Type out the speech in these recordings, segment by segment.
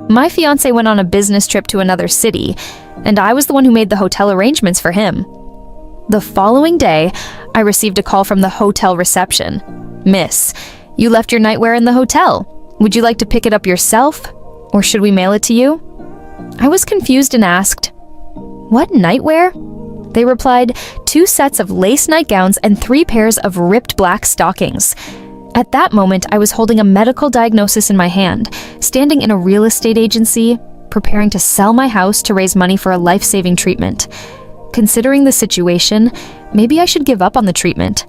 My fiancé went on a business trip to another city, and I was the one who made the hotel arrangements for him. The following day, I received a call from the hotel reception. "Miss, you left your nightwear in the hotel. Would you like to pick it up yourself, or should we mail it to you?" I was confused and asked, "What nightwear?" They replied, 2 sets of lace nightgowns and 3 pairs of ripped black stockings. At that moment, I was holding a medical diagnosis in my hand, standing in a real estate agency, preparing to sell my house to raise money for a life-saving treatment. Considering the situation, maybe I should give up on the treatment.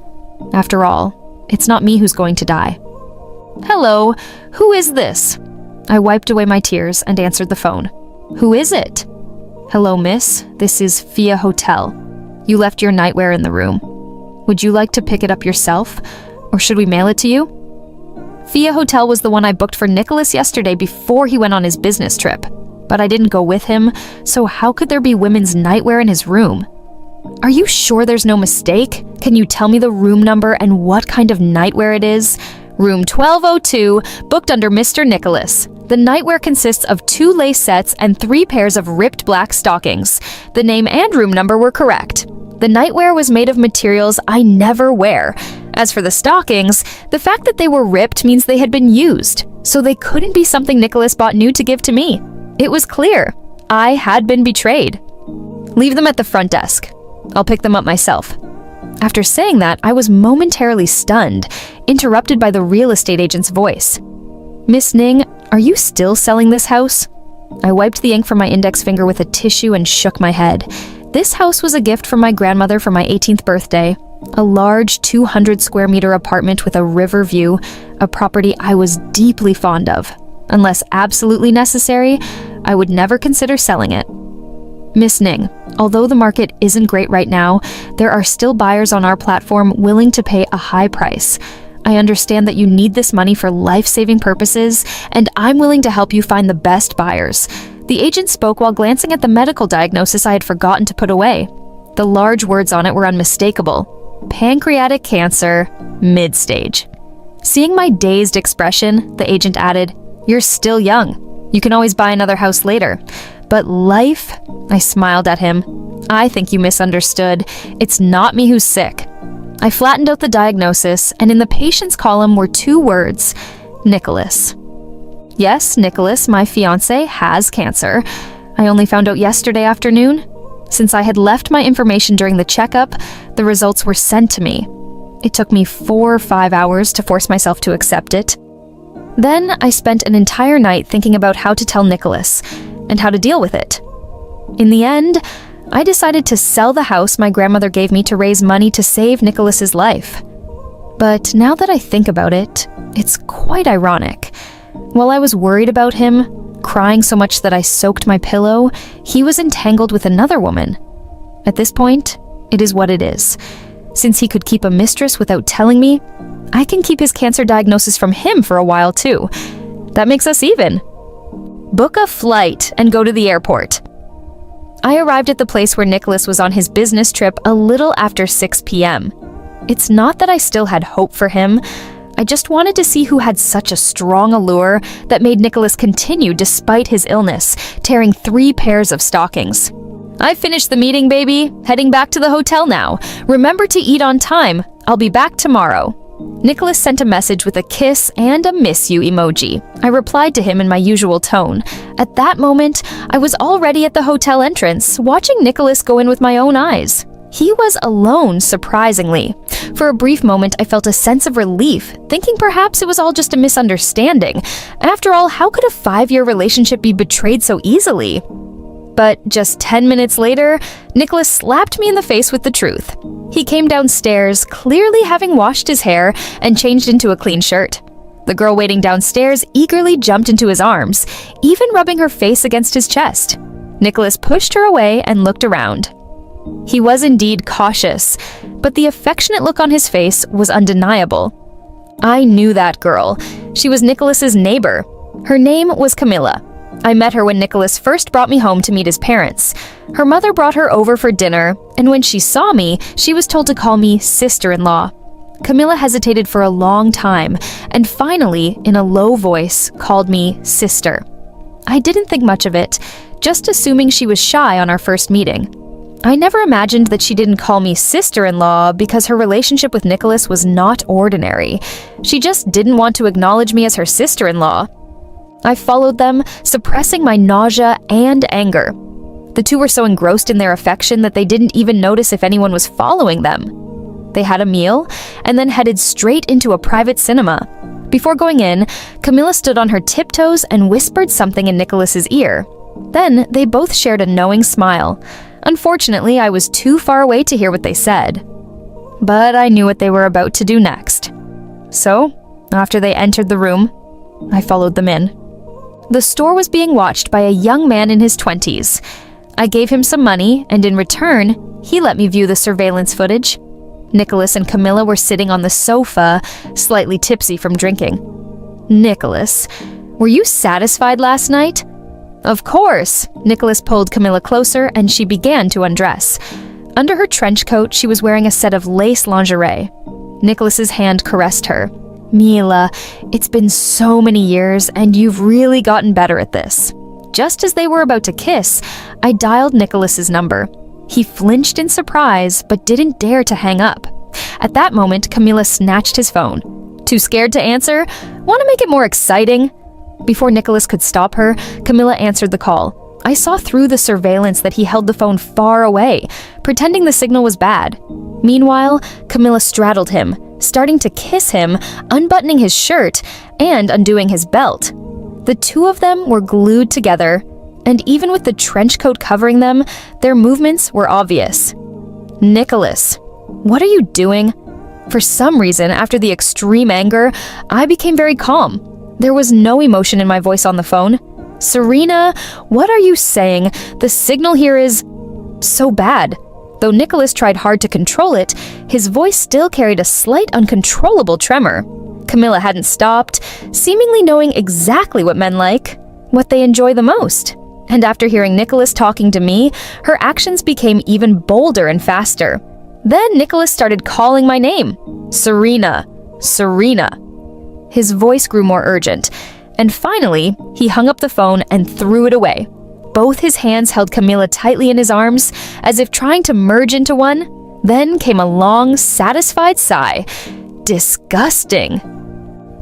After all, it's not me who's going to die. "Hello, who is this?" I wiped away my tears and answered the phone. "Who is it?" "Hello, miss. This is Fia Hotel. You left your nightwear in the room. Would you like to pick it up yourself, or should we mail it to you?" Fia Hotel was the one I booked for Nicholas yesterday before he went on his business trip. But I didn't go with him, so how could there be women's nightwear in his room? "Are you sure there's no mistake? Can you tell me the room number and what kind of nightwear it is?" "Room 1202, booked under Mr. Nicholas. The nightwear consists of 2 lace sets and 3 pairs of ripped black stockings. The name and room number were correct. The nightwear was made of materials I never wear. As for the stockings, the fact that they were ripped means they had been used, so they couldn't be something Nicholas bought new to give to me. It was clear. I had been betrayed. Leave them at the front desk. I'll pick them up myself." After saying that, I was momentarily stunned, interrupted by the real estate agent's voice. "Miss Ning, are you still selling this house?" I wiped the ink from my index finger with a tissue and shook my head. This house was a gift from my grandmother for my 18th birthday. A large 200 square meter apartment with a river view, a property I was deeply fond of. Unless absolutely necessary, I would never consider selling it. "Miss Ning, although the market isn't great right now, there are still buyers on our platform willing to pay a high price. I understand that you need this money for life-saving purposes, and I'm willing to help you find the best buyers." The agent spoke while glancing at the medical diagnosis I had forgotten to put away. The large words on it were unmistakable. "Pancreatic cancer, mid-stage." Seeing my dazed expression, the agent added, "You're still young. You can always buy another house later. But life," I smiled at him. "I think you misunderstood. It's not me who's sick." I flattened out the diagnosis, and in the patient's column were 2 words, Nicholas. Yes, Nicholas, my fiancé, has cancer. I only found out yesterday afternoon. Since I had left my information during the checkup, the results were sent to me. It took me 4 or 5 hours to force myself to accept it. Then I spent an entire night thinking about how to tell Nicholas and how to deal with it. In the end, I decided to sell the house my grandmother gave me to raise money to save Nicholas's life. But now that I think about it, it's quite ironic. While I was worried about him, crying so much that I soaked my pillow, he was entangled with another woman. At this point, it is what it is. Since he could keep a mistress without telling me, I can keep his cancer diagnosis from him for a while too. That makes us even. Book a flight and go to the airport. I arrived at the place where Nicholas was on his business trip a little after 6 p.m. It's not that I still had hope for him. I just wanted to see who had such a strong allure that made Nicholas continue despite his illness, tearing 3 pairs of stockings. "I finished the meeting, baby. Heading back to the hotel now. Remember to eat on time. I'll be back tomorrow." Nicholas sent a message with a kiss and a miss you emoji. I replied to him in my usual tone. At that moment, I was already at the hotel entrance, watching Nicholas go in with my own eyes. He was alone, surprisingly. For a brief moment, I felt a sense of relief, thinking perhaps it was all just a misunderstanding. After all, how could a 5-year relationship be betrayed so easily? But just 10 minutes later, Nicholas slapped me in the face with the truth. He came downstairs, clearly having washed his hair and changed into a clean shirt. The girl waiting downstairs eagerly jumped into his arms, even rubbing her face against his chest. Nicholas pushed her away and looked around. He was indeed cautious, but the affectionate look on his face was undeniable. I knew that girl. She was Nicholas's neighbor. Her name was Camilla. I met her when Nicholas first brought me home to meet his parents. Her mother brought her over for dinner, and when she saw me, she was told to call me sister-in-law. Camilla hesitated for a long time, and finally, in a low voice, called me sister. I didn't think much of it, just assuming she was shy on our first meeting. I never imagined that she didn't call me sister-in-law because her relationship with Nicholas was not ordinary. She just didn't want to acknowledge me as her sister-in-law. I followed them, suppressing my nausea and anger. The two were so engrossed in their affection that they didn't even notice if anyone was following them. They had a meal and then headed straight into a private cinema. Before going in, Camilla stood on her tiptoes and whispered something in Nicholas's ear. Then they both shared a knowing smile. Unfortunately, I was too far away to hear what they said. But I knew what they were about to do next. So, after they entered the room, I followed them in. The store was being watched by a young man in his 20s. I gave him some money, and in return, he let me view the surveillance footage. Nicholas and Camilla were sitting on the sofa, slightly tipsy from drinking. Nicholas, were you satisfied last night? Of course. Nicholas pulled Camilla closer, and she began to undress. Under her trench coat, she was wearing a set of lace lingerie. Nicholas's hand caressed her. Mila, it's been so many years, and you've really gotten better at this. Just as they were about to kiss, I dialed Nicholas's number. He flinched in surprise, but didn't dare to hang up. At that moment, Camilla snatched his phone. Too scared to answer? Want to make it more exciting? Before Nicholas could stop her, Camilla answered the call. I saw through the surveillance that he held the phone far away, pretending the signal was bad. Meanwhile, Camilla straddled him, starting to kiss him, unbuttoning his shirt, and undoing his belt. The two of them were glued together, and even with the trench coat covering them, their movements were obvious. Nicholas, what are you doing? For some reason, after the extreme anger, I became very calm. There was no emotion in my voice on the phone. Serena, what are you saying? The signal here is so bad. Though Nicholas tried hard to control it, his voice still carried a slight uncontrollable tremor. Camilla hadn't stopped, seemingly knowing exactly what men like, what they enjoy the most. And after hearing Nicholas talking to me, her actions became even bolder and faster. Then Nicholas started calling my name. Serena, Serena. His voice grew more urgent, and finally, he hung up the phone and threw it away. Both his hands held Camilla tightly in his arms, as if trying to merge into one. Then came a long, satisfied sigh. Disgusting.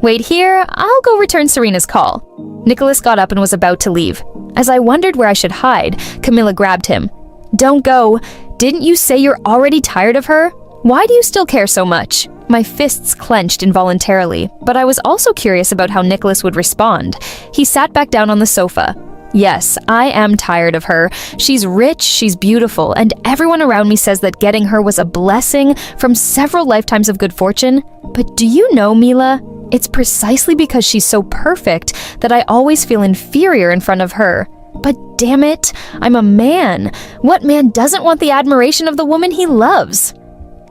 Wait here, I'll go return Serena's call. Nicholas got up and was about to leave. As I wondered where I should hide, Camilla grabbed him. Don't go. Didn't you say you're already tired of her? Why do you still care so much? My fists clenched involuntarily, but I was also curious about how Nicholas would respond. He sat back down on the sofa. Yes, I am tired of her. She's rich, she's beautiful, and everyone around me says that getting her was a blessing from several lifetimes of good fortune. But do you know, Mila? It's precisely because she's so perfect that I always feel inferior in front of her. But damn it, I'm a man. What man doesn't want the admiration of the woman he loves?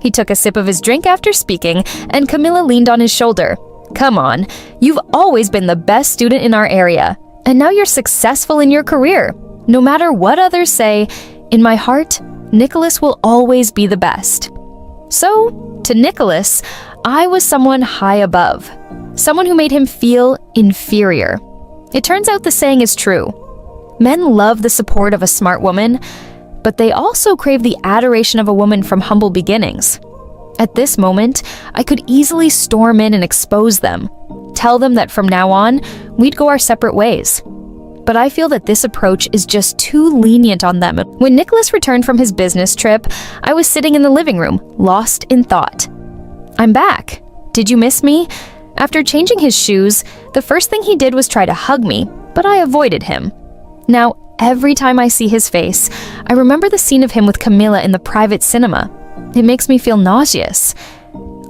He took a sip of his drink after speaking, and Camilla leaned on his shoulder. Come on, you've always been the best student in our area, and now you're successful in your career. No matter what others say, in my heart, Nicholas will always be the best. So, to Nicholas, I was someone high above, someone who made him feel inferior. It turns out the saying is true. Men love the support of a smart woman, but they also crave the adoration of a woman from humble beginnings. At this moment, I could easily storm in and expose them, tell them that from now on, we'd go our separate ways. But I feel that this approach is just too lenient on them. When Nicholas returned from his business trip, I was sitting in the living room, lost in thought. I'm back. Did you miss me? After changing his shoes, the first thing he did was try to hug me, but I avoided him. Now, every time I see his face, I remember the scene of him with Camilla in the private cinema. It makes me feel nauseous.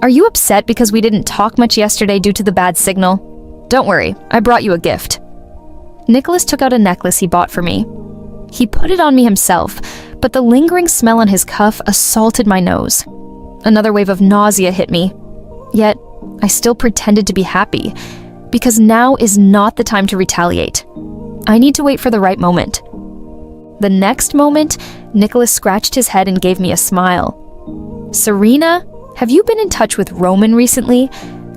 Are you upset because we didn't talk much yesterday due to the bad signal? Don't worry, I brought you a gift. Nicholas took out a necklace he bought for me. He put it on me himself, but the lingering smell on his cuff assaulted my nose. Another wave of nausea hit me. Yet, I still pretended to be happy, because now is not the time to retaliate. I need to wait for the right moment. The next moment, Nicholas scratched his head and gave me a smile. Serena, have you been in touch with Roman recently?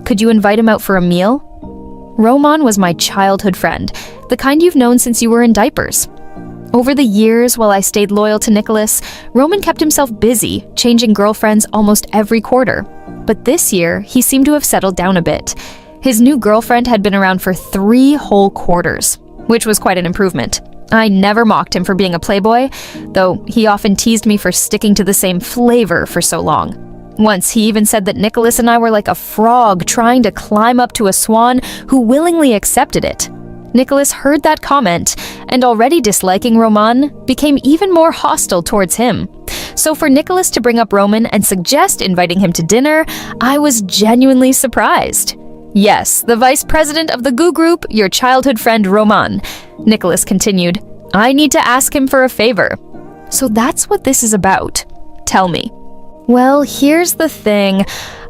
Could you invite him out for a meal? Roman was my childhood friend, the kind you've known since you were in diapers. Over the years, while I stayed loyal to Nicholas, Roman kept himself busy, changing girlfriends almost every quarter. But this year, he seemed to have settled down a bit. His new girlfriend had been around for 3 whole quarters, which was quite an improvement. I never mocked him for being a playboy, though he often teased me for sticking to the same flavor for so long. Once he even said that Nicholas and I were like a frog trying to climb up to a swan who willingly accepted it. Nicholas heard that comment, and already disliking Roman, became even more hostile towards him. So for Nicholas to bring up Roman and suggest inviting him to dinner, I was genuinely surprised. Yes, the vice president of the Goo Group, your childhood friend Roman. Nicholas continued, I need to ask him for a favor. So that's what this is about. Tell me. Well, here's the thing.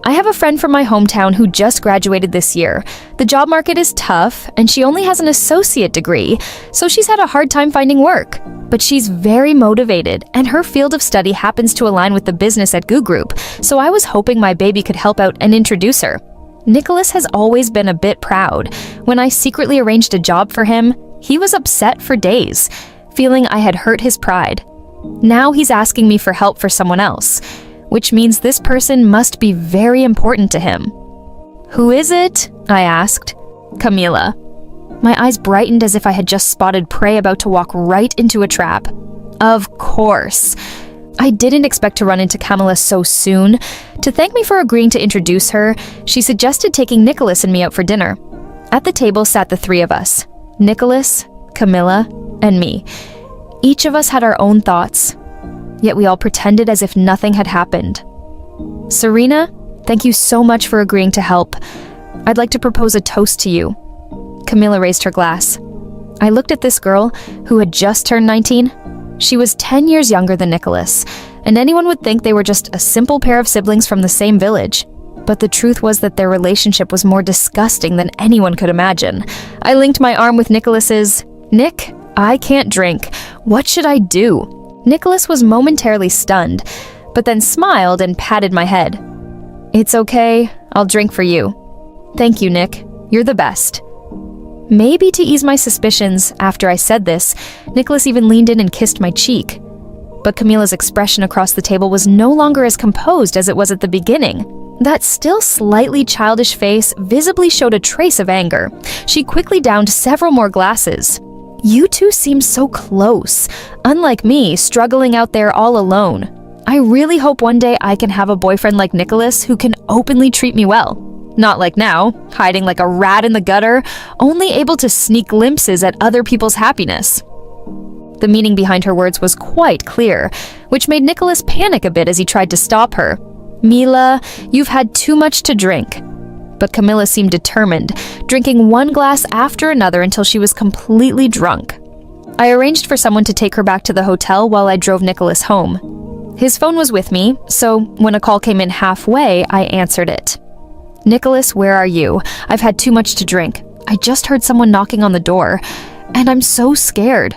I have a friend from my hometown who just graduated this year. The job market is tough, and she only has an associate degree, so she's had a hard time finding work. But she's very motivated, and her field of study happens to align with the business at Goo Group, so I was hoping my baby could help out and introduce her. Nicholas has always been a bit proud. When I secretly arranged a job for him, he was upset for days, feeling I had hurt his pride. Now he's asking me for help for someone else, which means this person must be very important to him. Who is it? I asked. Camila. My eyes brightened as if I had just spotted prey about to walk right into a trap. Of course. I didn't expect to run into Camila so soon. To thank me for agreeing to introduce her, she suggested taking Nicholas and me out for dinner. At the table sat the 3 of us, Nicholas, Camila, and me. Each of us had our own thoughts, yet we all pretended as if nothing had happened. Serena, thank you so much for agreeing to help. I'd like to propose a toast to you. Camila raised her glass. I looked at this girl, who had just turned 19. She was 10 years younger than Nicholas, and anyone would think they were just a simple pair of siblings from the same village. But the truth was that their relationship was more disgusting than anyone could imagine. I linked my arm with Nicholas's. Nick, I can't drink. What should I do? Nicholas was momentarily stunned, but then smiled and patted my head. It's okay, I'll drink for you. Thank you, Nick. You're the best. Maybe to ease my suspicions, after I said this, Nicholas even leaned in and kissed my cheek. But Camila's expression across the table was no longer as composed as it was at the beginning. That still slightly childish face visibly showed a trace of anger. She quickly downed several more glasses. You two seem so close, unlike me, struggling out there all alone. I really hope one day I can have a boyfriend like Nicholas who can openly treat me well. Not like now, hiding like a rat in the gutter, only able to sneak glimpses at other people's happiness. The meaning behind her words was quite clear, which made Nicholas panic a bit as he tried to stop her. Mila, you've had too much to drink. But Camila seemed determined, drinking one glass after another until she was completely drunk. I arranged for someone to take her back to the hotel while I drove Nicholas home. His phone was with me, so when a call came in halfway, I answered it. Nicholas, where are you? I've had too much to drink. I just heard someone knocking on the door, and I'm so scared.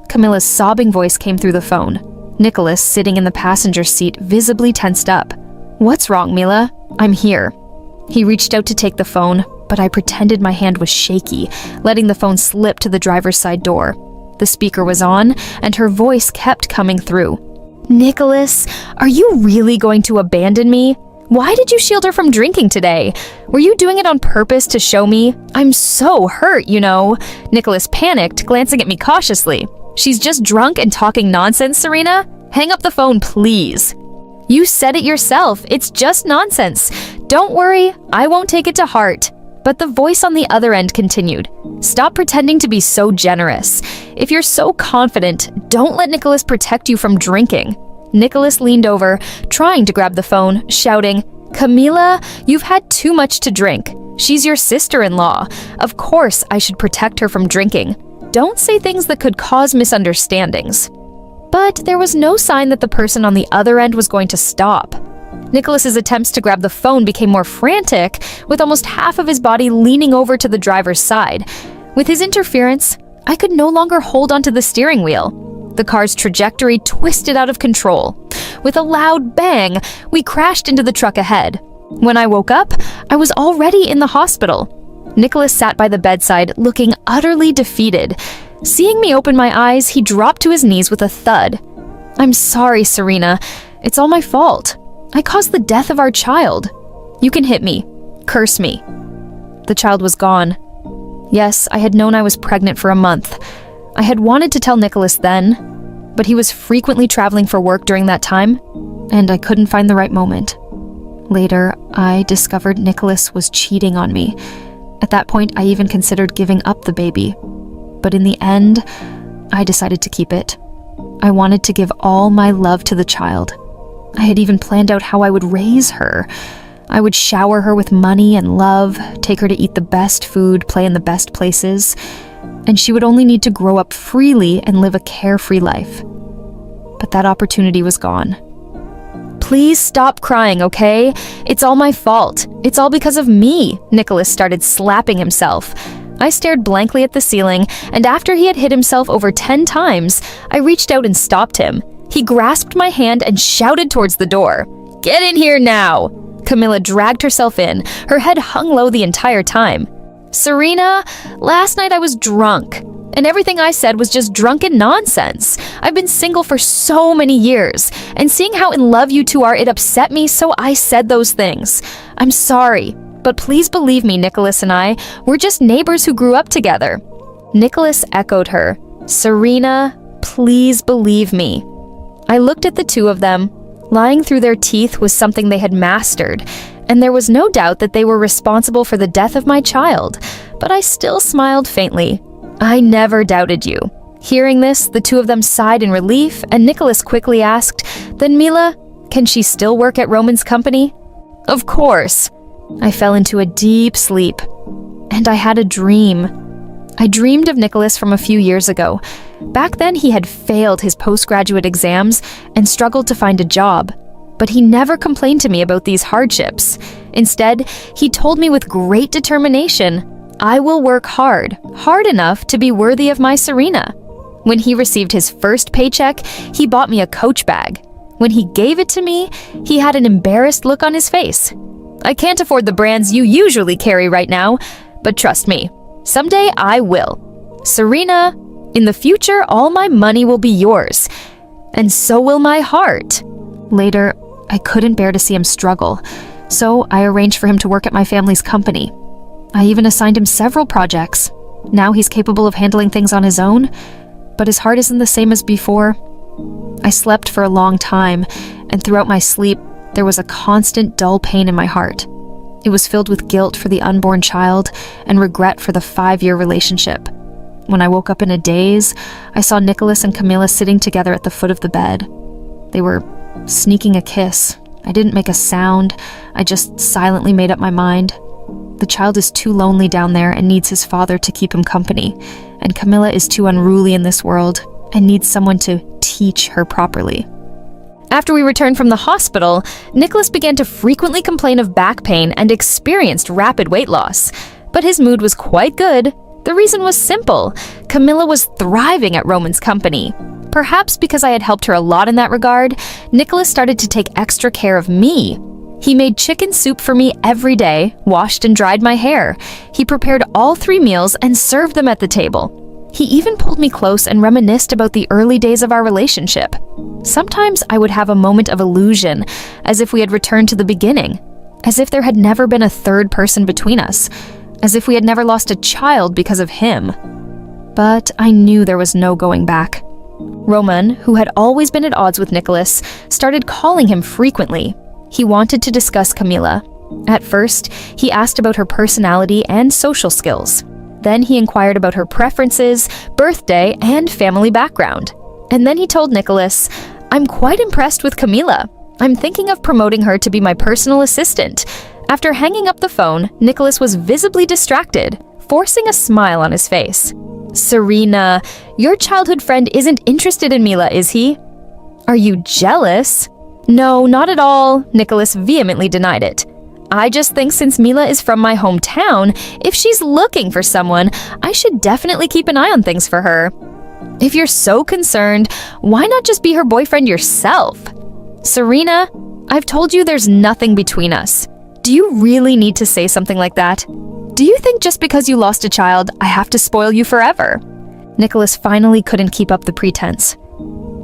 Camila's sobbing voice came through the phone. Nicholas, sitting in the passenger seat, visibly tensed up. What's wrong, Mila? I'm here. He reached out to take the phone, but I pretended my hand was shaky, letting the phone slip to the driver's side door. The speaker was on, and her voice kept coming through. Nicholas, are you really going to abandon me? Why did you shield her from drinking today? Were you doing it on purpose to show me? I'm so hurt, you know. Nicholas panicked, glancing at me cautiously. She's just drunk and talking nonsense, Serena. Hang up the phone, please. You said it yourself. It's just nonsense. Don't worry, I won't take it to heart. But the voice on the other end continued. Stop pretending to be so generous. If you're so confident, don't let Nicholas protect you from drinking. Nicholas leaned over, trying to grab the phone, shouting, Camila, you've had too much to drink. She's your sister-in-law. Of course I should protect her from drinking. Don't say things that could cause misunderstandings. But there was no sign that the person on the other end was going to stop. Nicholas's attempts to grab the phone became more frantic, with almost half of his body leaning over to the driver's side. With his interference, I could no longer hold onto the steering wheel. The car's trajectory twisted out of control. With a loud bang, we crashed into the truck ahead. When I woke up, I was already in the hospital. Nicholas sat by the bedside, looking utterly defeated. Seeing me open my eyes, he dropped to his knees with a thud. "I'm sorry, Serena. It's all my fault. I caused the death of our child. You can hit me, curse me." The child was gone. Yes, I had known I was pregnant for a month. I had wanted to tell Nicholas then, but he was frequently traveling for work during that time, and I couldn't find the right moment. Later, I discovered Nicholas was cheating on me. At that point, I even considered giving up the baby. But in the end, I decided to keep it. I wanted to give all my love to the child. I had even planned out how I would raise her. I would shower her with money and love, take her to eat the best food, play in the best places, and she would only need to grow up freely and live a carefree life. But that opportunity was gone. "Please stop crying, okay? It's all my fault. It's all because of me." Nicholas started slapping himself. I stared blankly at the ceiling, and after he had hit himself over 10 times, I reached out and stopped him. He grasped my hand and shouted towards the door. "Get in here now!" Camilla dragged herself in, her head hung low the entire time. "Serena, last night I was drunk, and everything I said was just drunken nonsense. I've been single for so many years, and seeing how in love you two are, it upset me, so I said those things. I'm sorry, but please believe me, Nicholas and I, we're just neighbors who grew up together." Nicholas echoed her. "Serena, please believe me." I looked at the two of them. Lying through their teeth was something they had mastered, and there was no doubt that they were responsible for the death of my child, but I still smiled faintly. "I never doubted you." Hearing this, the two of them sighed in relief, and Nicholas quickly asked, "Then Mila, can she still work at Roman's company?" "Of course." I fell into a deep sleep, and I had a dream. I dreamed of Nicholas from a few years ago. Back then, he had failed his postgraduate exams and struggled to find a job. But he never complained to me about these hardships. Instead, he told me with great determination, "I will work hard, hard enough to be worthy of my Serena." When he received his first paycheck, he bought me a Coach bag. When he gave it to me, he had an embarrassed look on his face. "I can't afford the brands you usually carry right now, but trust me, someday I will. Serena, in the future, all my money will be yours, and so will my heart." Later, I couldn't bear to see him struggle, so I arranged for him to work at my family's company. I even assigned him several projects. Now he's capable of handling things on his own, but his heart isn't the same as before. I slept for a long time, and throughout my sleep, there was a constant dull pain in my heart. It was filled with guilt for the unborn child and regret for the 5-year relationship. When I woke up in a daze, I saw Nicholas and Camilla sitting together at the foot of the bed. They were sneaking a kiss. I didn't make a sound. I just silently made up my mind. The child is too lonely down there and needs his father to keep him company, and Camilla is too unruly in this world and needs someone to teach her properly. After we returned from the hospital, Nicholas began to frequently complain of back pain and experienced rapid weight loss. But his mood was quite good. The reason was simple. Camilla was thriving at Roman's company. Perhaps because I had helped her a lot in that regard, Nicholas started to take extra care of me. He made chicken soup for me every day, washed and dried my hair. He prepared all 3 meals and served them at the table. He even pulled me close and reminisced about the early days of our relationship. Sometimes I would have a moment of illusion, as if we had returned to the beginning, as if there had never been a third person between us, as if we had never lost a child because of him. But I knew there was no going back. Roman, who had always been at odds with Nicholas, started calling him frequently. He wanted to discuss Camilla. At first, he asked about her personality and social skills. Then he inquired about her preferences, birthday, and family background. And then he told Nicholas, "I'm quite impressed with Camilla. I'm thinking of promoting her to be my personal assistant." After hanging up the phone, Nicholas was visibly distracted, forcing a smile on his face. "Serena, your childhood friend isn't interested in Mila, is he?" "Are you jealous?" "No, not at all," Nicholas vehemently denied it. "I just think since Mila is from my hometown, if she's looking for someone, I should definitely keep an eye on things for her." "If you're so concerned, why not just be her boyfriend yourself?" "Serena, I've told you there's nothing between us. Do you really need to say something like that?" Do you think just because you lost a child, I have to spoil you forever? Nicholas finally couldn't keep up the pretense.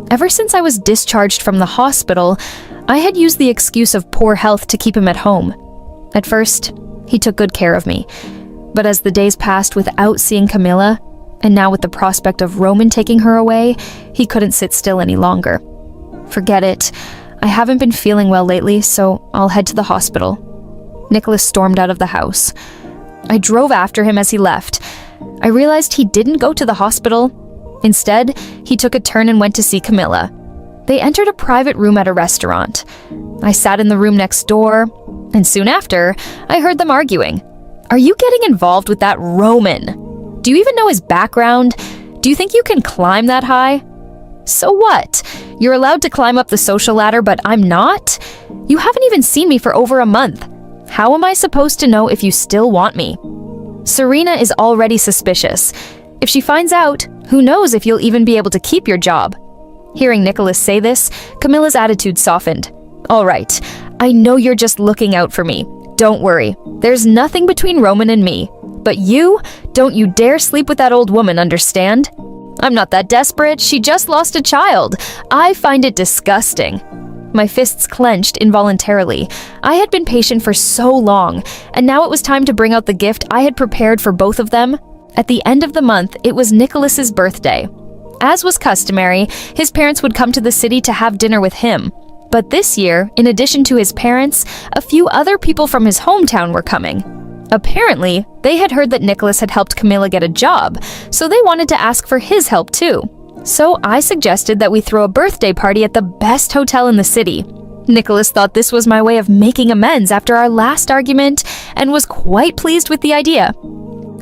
Ever since I was discharged from the hospital, I had used the excuse of poor health to keep him at home. At first, he took good care of me. But as the days passed without seeing Camilla, and now with the prospect of Roman taking her away, he couldn't sit still any longer. Forget it. I haven't been feeling well lately, so I'll head to the hospital. Nicholas stormed out of the house. I drove after him as he left. I realized he didn't go to the hospital. Instead, he took a turn and went to see Camilla. They entered a private room at a restaurant. I sat in the room next door, and soon after, I heard them arguing. Are you getting involved with that Roman? Do you even know his background? Do you think you can climb that high? So what? You're allowed to climb up the social ladder, but I'm not? You haven't even seen me for over a month. How am I supposed to know if you still want me? Serena is already suspicious. If she finds out, who knows if you'll even be able to keep your job? Hearing Nicholas say this, Camilla's attitude softened. All right, I know you're just looking out for me. Don't worry, there's nothing between Roman and me. But you, don't you dare sleep with that old woman, understand? I'm not that desperate, she just lost a child. I find it disgusting. My fists clenched involuntarily. I had been patient for so long, and now it was time to bring out the gift I had prepared for both of them. At the end of the month, it was Nicholas's birthday. As was customary, his parents would come to the city to have dinner with him. But this year, in addition to his parents, a few other people from his hometown were coming. Apparently, they had heard that Nicholas had helped Camilla get a job, so they wanted to ask for his help too. So I suggested that we throw a birthday party at the best hotel in the city. Nicholas thought this was my way of making amends after our last argument and was quite pleased with the idea.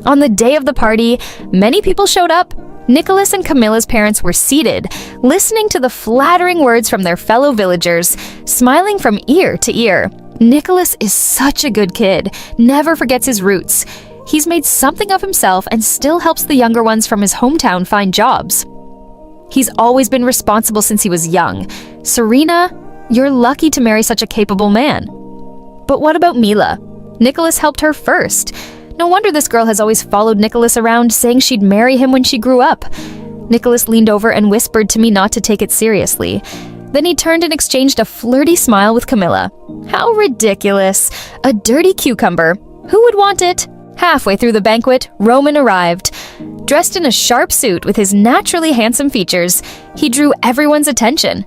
On the day of the party, many people showed up. Nicholas and Camilla's parents were seated, listening to the flattering words from their fellow villagers, smiling from ear to ear. Nicholas is such a good kid, never forgets his roots. He's made something of himself and still helps the younger ones from his hometown find jobs. He's always been responsible since he was young. Serena, you're lucky to marry such a capable man. But what about Mila? Nicholas helped her first. No wonder this girl has always followed Nicholas around, saying she'd marry him when she grew up. Nicholas leaned over and whispered to me not to take it seriously. Then he turned and exchanged a flirty smile with Camilla. How ridiculous. A dirty cucumber. Who would want it? Halfway through the banquet, Roman arrived. Dressed in a sharp suit with his naturally handsome features, he drew everyone's attention.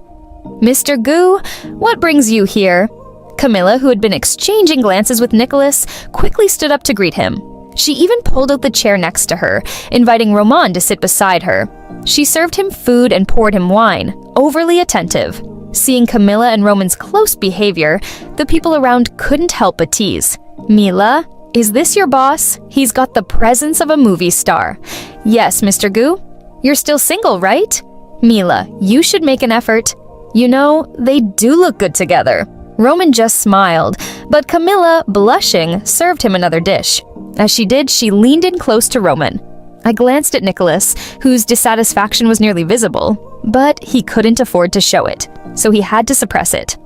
Mr. Gu, what brings you here? Camilla, who had been exchanging glances with Nicholas, quickly stood up to greet him. She even pulled out the chair next to her, inviting Roman to sit beside her. She served him food and poured him wine, overly attentive. Seeing Camilla and Roman's close behavior, the people around couldn't help but tease. Mila, is this your boss? He's got the presence of a movie star. Yes, Mr. Gu. You're still single, right? Mila, you should make an effort. You know, they do look good together. Roman just smiled, but Camilla, blushing, served him another dish. As she did, she leaned in close to Roman. I glanced at Nicholas, whose dissatisfaction was nearly visible, but he couldn't afford to show it, so he had to suppress it.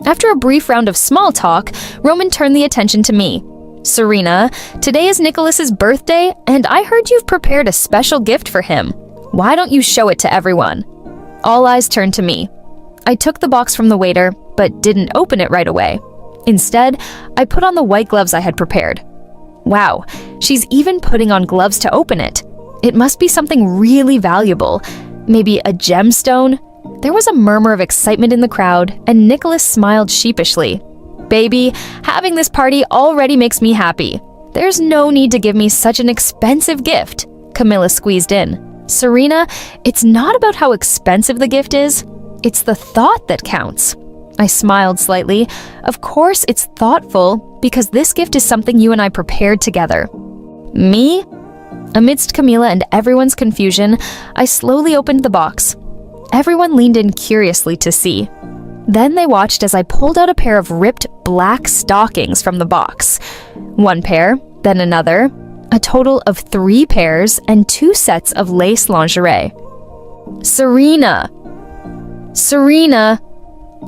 After a brief round of small talk, Roman turned the attention to me. Serena, today is Nicholas's birthday, and I heard you've prepared a special gift for him. Why don't you show it to everyone? All eyes turned to me. I took the box from the waiter, but didn't open it right away. Instead, I put on the white gloves I had prepared. Wow, she's even putting on gloves to open it. It must be something really valuable. Maybe a gemstone? There was a murmur of excitement in the crowd, and Nicholas smiled sheepishly. Baby, having this party already makes me happy. There's no need to give me such an expensive gift. Camilla squeezed in. Serena, it's not about how expensive the gift is. It's the thought that counts. I smiled slightly. Of course it's thoughtful, because this gift is something you and I prepared together. Me? Amidst Camilla and everyone's confusion, I slowly opened the box. Everyone leaned in curiously to see. Then they watched as I pulled out a pair of ripped black stockings from the box. One pair, then another. A total of 3 pairs and 2 sets of lace lingerie. Serena! Serena!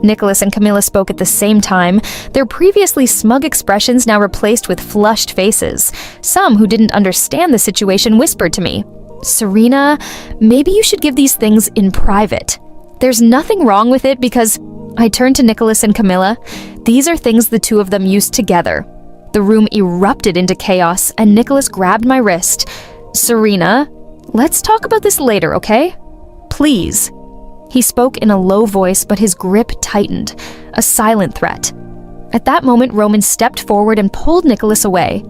Nicholas and Camilla spoke at the same time, their previously smug expressions now replaced with flushed faces. Some who didn't understand the situation whispered to me, "Serena, maybe you should give these things in private. There's nothing wrong with it because..." I turned to Nicholas and Camilla. These are things the two of them used together. The room erupted into chaos, and Nicholas grabbed my wrist. "Serena, let's talk about this later, okay? Please." He spoke in a low voice, but his grip tightened, a silent threat. At that moment, Roman stepped forward and pulled Nicholas away.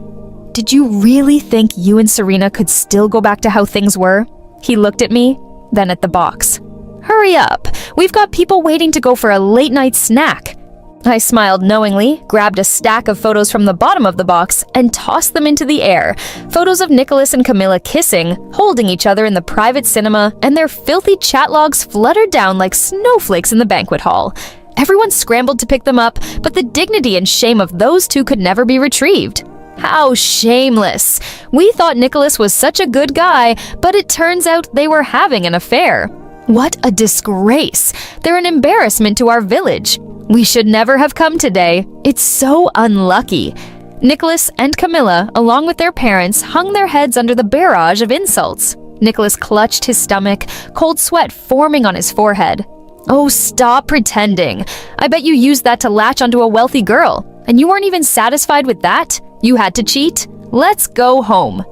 "Did you really think you and Serena could still go back to how things were?" He looked at me, then at the box. "Hurry up! We've got people waiting to go for a late-night snack." I smiled knowingly, grabbed a stack of photos from the bottom of the box, and tossed them into the air. Photos of Nicholas and Camilla kissing, holding each other in the private cinema, and their filthy chat logs fluttered down like snowflakes in the banquet hall. Everyone scrambled to pick them up, but the dignity and shame of those two could never be retrieved. How shameless! We thought Nicholas was such a good guy, but it turns out they were having an affair. What a disgrace! They're an embarrassment to our village. We should never have come today. It's so unlucky. Nicholas and Camilla, along with their parents, hung their heads under the barrage of insults. Nicholas clutched his stomach, cold sweat forming on his forehead. "Oh, stop pretending. I bet you used that to latch onto a wealthy girl. And you weren't even satisfied with that? You had to cheat? Let's go home."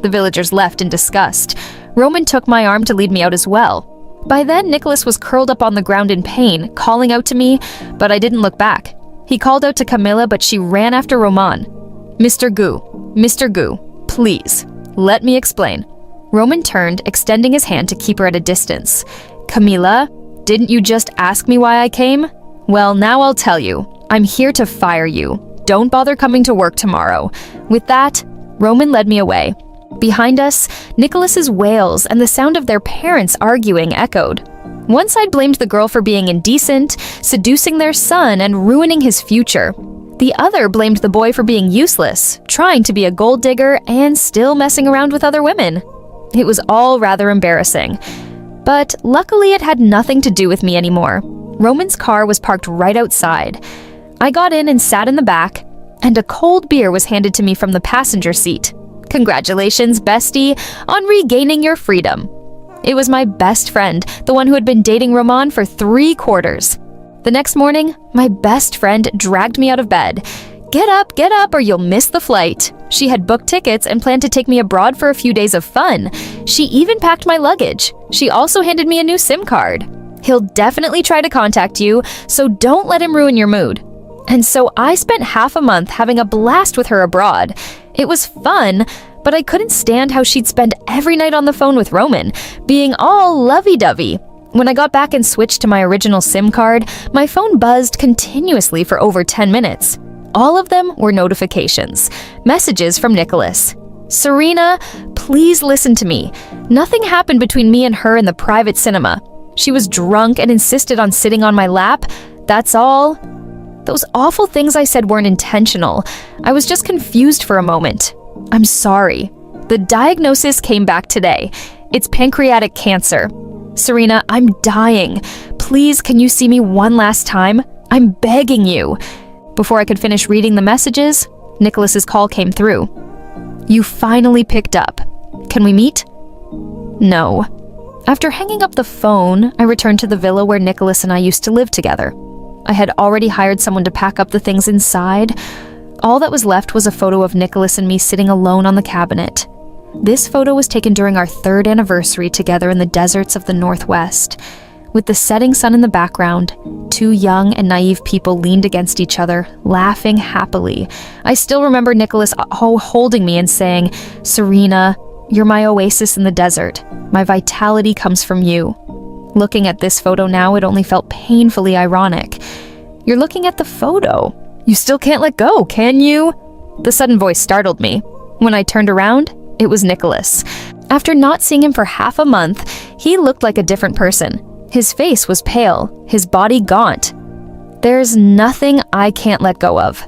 The villagers left in disgust. Roman took my arm to lead me out as well. By then, Nicholas was curled up on the ground in pain, calling out to me, but I didn't look back. He called out to Camilla, but she ran after Roman. Mr. Gu, please, let me explain." Roman turned, extending his hand to keep her at a distance. "Camilla, didn't you just ask me why I came? Well, now I'll tell you. I'm here to fire you. Don't bother coming to work tomorrow." With that, Roman led me away. Behind us, Nicholas's wails and the sound of their parents arguing echoed. One side blamed the girl for being indecent, seducing their son, and ruining his future. The other blamed the boy for being useless, trying to be a gold digger, and still messing around with other women. It was all rather embarrassing. But luckily it had nothing to do with me anymore. Roman's car was parked right outside. I got in and sat in the back, and a cold beer was handed to me from the passenger seat. "Congratulations, bestie, on regaining your freedom." It was my best friend, the one who had been dating Roman for 3 quarters. The next morning, my best friend dragged me out of bed. Get up, or you'll miss the flight." She had booked tickets and planned to take me abroad for a few days of fun. She even packed my luggage. She also handed me a new SIM card. "He'll definitely try to contact you, so don't let him ruin your mood." And so I spent half a month having a blast with her abroad. It was fun, but I couldn't stand how she'd spend every night on the phone with Roman, being all lovey-dovey. When I got back and switched to my original SIM card, my phone buzzed continuously for over 10 minutes. All of them were notifications, messages from Nicholas. "Serena, please listen to me. Nothing happened between me and her in the private cinema. She was drunk and insisted on sitting on my lap. That's all. Those awful things I said weren't intentional. I was just confused for a moment. I'm sorry. The diagnosis came back today. It's pancreatic cancer. Serena, I'm dying. Please, can you see me one last time? I'm begging you." Before I could finish reading the messages, Nicholas's call came through. "You finally picked up. Can we meet?" No. After hanging up the phone, I returned to the villa where Nicholas and I used to live together. I had already hired someone to pack up the things inside. All that was left was a photo of Nicholas and me sitting alone on the cabinet. This photo was taken during our 3rd anniversary together in the deserts of the Northwest. With the setting sun in the background, 2 young and naive people leaned against each other, laughing happily. I still remember Nicholas holding me and saying, "Serena, you're my oasis in the desert. My vitality comes from you." Looking at this photo now, it only felt painfully ironic. "You're looking at the photo. You still can't let go, can you?" The sudden voice startled me. When I turned around, it was Nicholas. After not seeing him for half a month, he looked like a different person. His face was pale, his body gaunt. "There's nothing I can't let go of."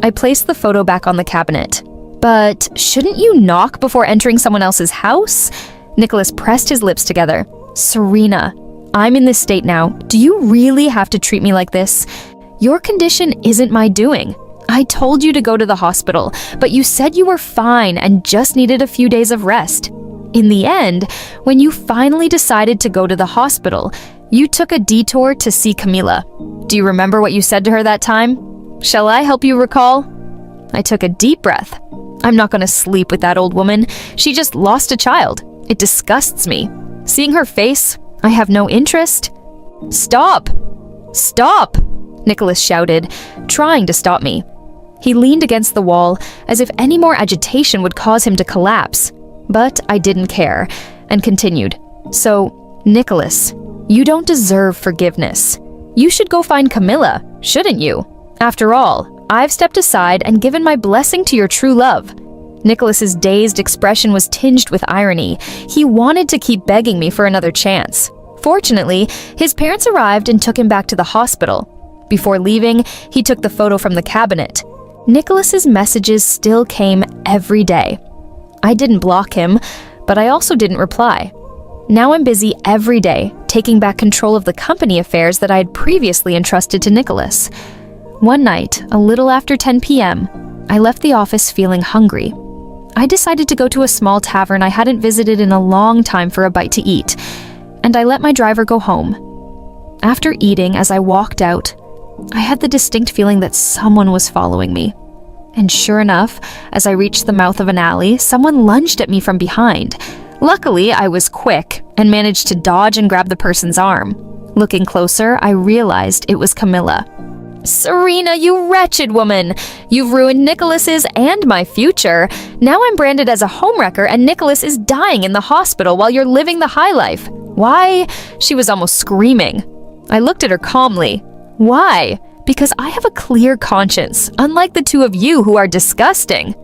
I placed the photo back on the cabinet. "But shouldn't you knock before entering someone else's house?" Nicholas pressed his lips together. "Serena, I'm in this state now. Do you really have to treat me like this? Your condition isn't my doing. I told you to go to the hospital, but you said you were fine and just needed a few days of rest. In the end, when you finally decided to go to the hospital, you took a detour to see Camila. Do you remember what you said to her that time? Shall I help you recall? I took a deep breath. I'm not going to sleep with that old woman. She just lost a child. It disgusts me. Seeing her face, I have no interest. Stop! Stop! Nicholas shouted, trying to stop me. He leaned against the wall as if any more agitation would cause him to collapse. But I didn't care and continued. So, Nicholas, you don't deserve forgiveness. You should go find Camila, shouldn't you? After all, I've stepped aside and given my blessing to your true love. Nicholas's dazed expression was tinged with irony. He wanted to keep begging me for another chance. Fortunately, his parents arrived and took him back to the hospital. Before leaving, he took the photo from the cabinet. Nicholas's messages still came every day. I didn't block him, but I also didn't reply. Now I'm busy every day, taking back control of the company affairs that I had previously entrusted to Nicholas. One night, a little after 10 p.m., I left the office feeling hungry. I decided to go to a small tavern I hadn't visited in a long time for a bite to eat, and I let my driver go home. After eating, as I walked out, I had the distinct feeling that someone was following me. And sure enough, as I reached the mouth of an alley, someone lunged at me from behind. Luckily, I was quick and managed to dodge and grab the person's arm. Looking closer, I realized it was Camila. Serena, you wretched woman! You've ruined Nicholas's and my future. Now I'm branded as a homewrecker and Nicholas is dying in the hospital while you're living the high life. Why? She was almost screaming. I looked at her calmly. Why? Because I have a clear conscience, unlike the two of you who are disgusting.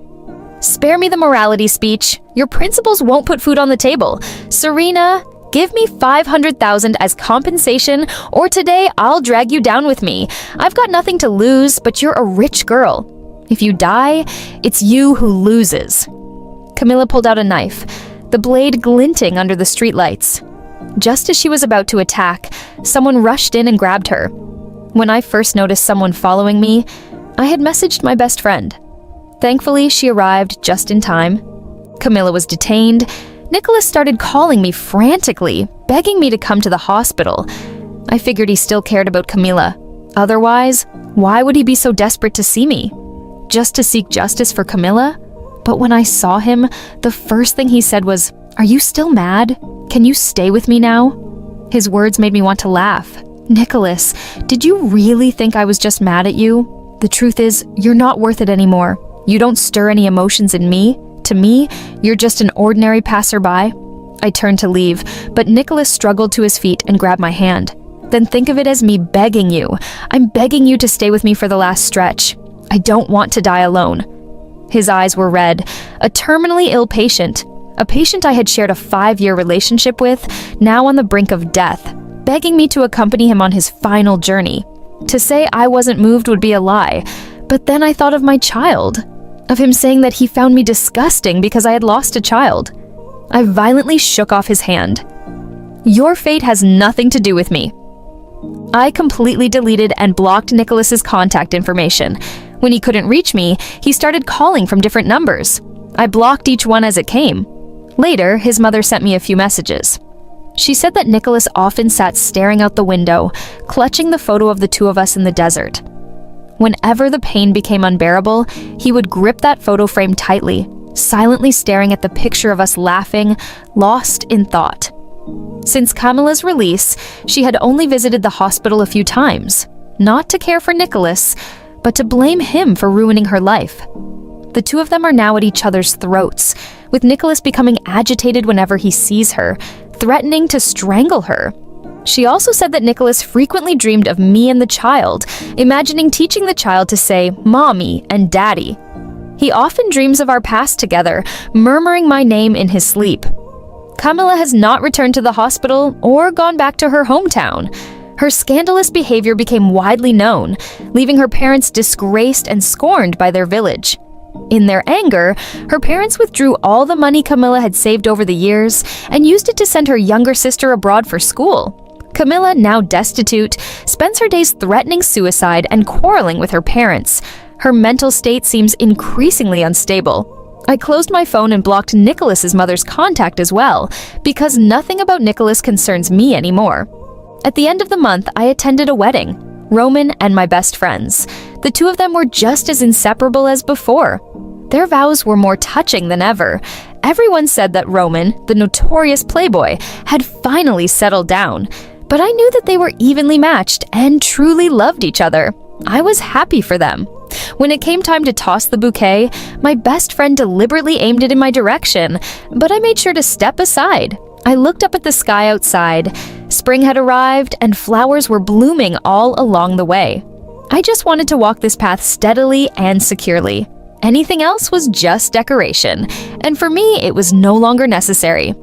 Spare me the morality speech. Your principals won't put food on the table. Serena, give me $500,000 as compensation, or today I'll drag you down with me. I've got nothing to lose, but you're a rich girl. If you die, it's you who loses. Camila pulled out a knife, the blade glinting under the streetlights. Just as she was about to attack, someone rushed in and grabbed her. When I first noticed someone following me, I had messaged my best friend. Thankfully, she arrived just in time. Camila was detained. Nicholas started calling me frantically, begging me to come to the hospital. I figured he still cared about Camila. Otherwise, why would he be so desperate to see me? Just to seek justice for Camila? But when I saw him, the first thing he said was, "Are you still mad? Can you stay with me now?" His words made me want to laugh. Nicholas, did you really think I was just mad at you? The truth is, you're not worth it anymore. You don't stir any emotions in me. To me, you're just an ordinary passerby. I turned to leave, but Nicholas struggled to his feet and grabbed my hand. Then think of it as me begging you. I'm begging you to stay with me for the last stretch. I don't want to die alone. His eyes were red. A terminally ill patient. A patient I had shared a 5-year relationship with, now on the brink of death, begging me to accompany him on his final journey. To say I wasn't moved would be a lie, but then I thought of my child, of him saying that he found me disgusting because I had lost a child. I violently shook off his hand. Your fate has nothing to do with me. I completely deleted and blocked Nicholas's contact information. When he couldn't reach me, he started calling from different numbers. I blocked each one as it came. Later, his mother sent me a few messages. She said that Nicholas often sat staring out the window, clutching the photo of the two of us in the desert. Whenever the pain became unbearable, he would grip that photo frame tightly, silently staring at the picture of us laughing, lost in thought. Since Camila's release, she had only visited the hospital a few times, not to care for Nicholas, but to blame him for ruining her life. The two of them are now at each other's throats, with Nicholas becoming agitated whenever he sees her, threatening to strangle her. She also said that Nicholas frequently dreamed of me and the child, imagining teaching the child to say mommy and daddy. He often dreams of our past together, murmuring my name in his sleep. Camila has not returned to the hospital or gone back to her hometown. Her scandalous behavior became widely known, leaving her parents disgraced and scorned by their village. In their anger, her parents withdrew all the money Camila had saved over the years and used it to send her younger sister abroad for school. Camilla, now destitute, spends her days threatening suicide and quarreling with her parents. Her mental state seems increasingly unstable. I closed my phone and blocked Nicholas's mother's contact as well, because nothing about Nicholas concerns me anymore. At the end of the month, I attended a wedding. Roman and my best friends. The two of them were just as inseparable as before. Their vows were more touching than ever. Everyone said that Roman, the notorious playboy, had finally settled down. But I knew that they were evenly matched and truly loved each other. I was happy for them. When it came time to toss the bouquet, my best friend deliberately aimed it in my direction, but I made sure to step aside. I looked up at the sky outside. Spring had arrived, and flowers were blooming all along the way. I just wanted to walk this path steadily and securely. Anything else was just decoration, and for me, it was no longer necessary.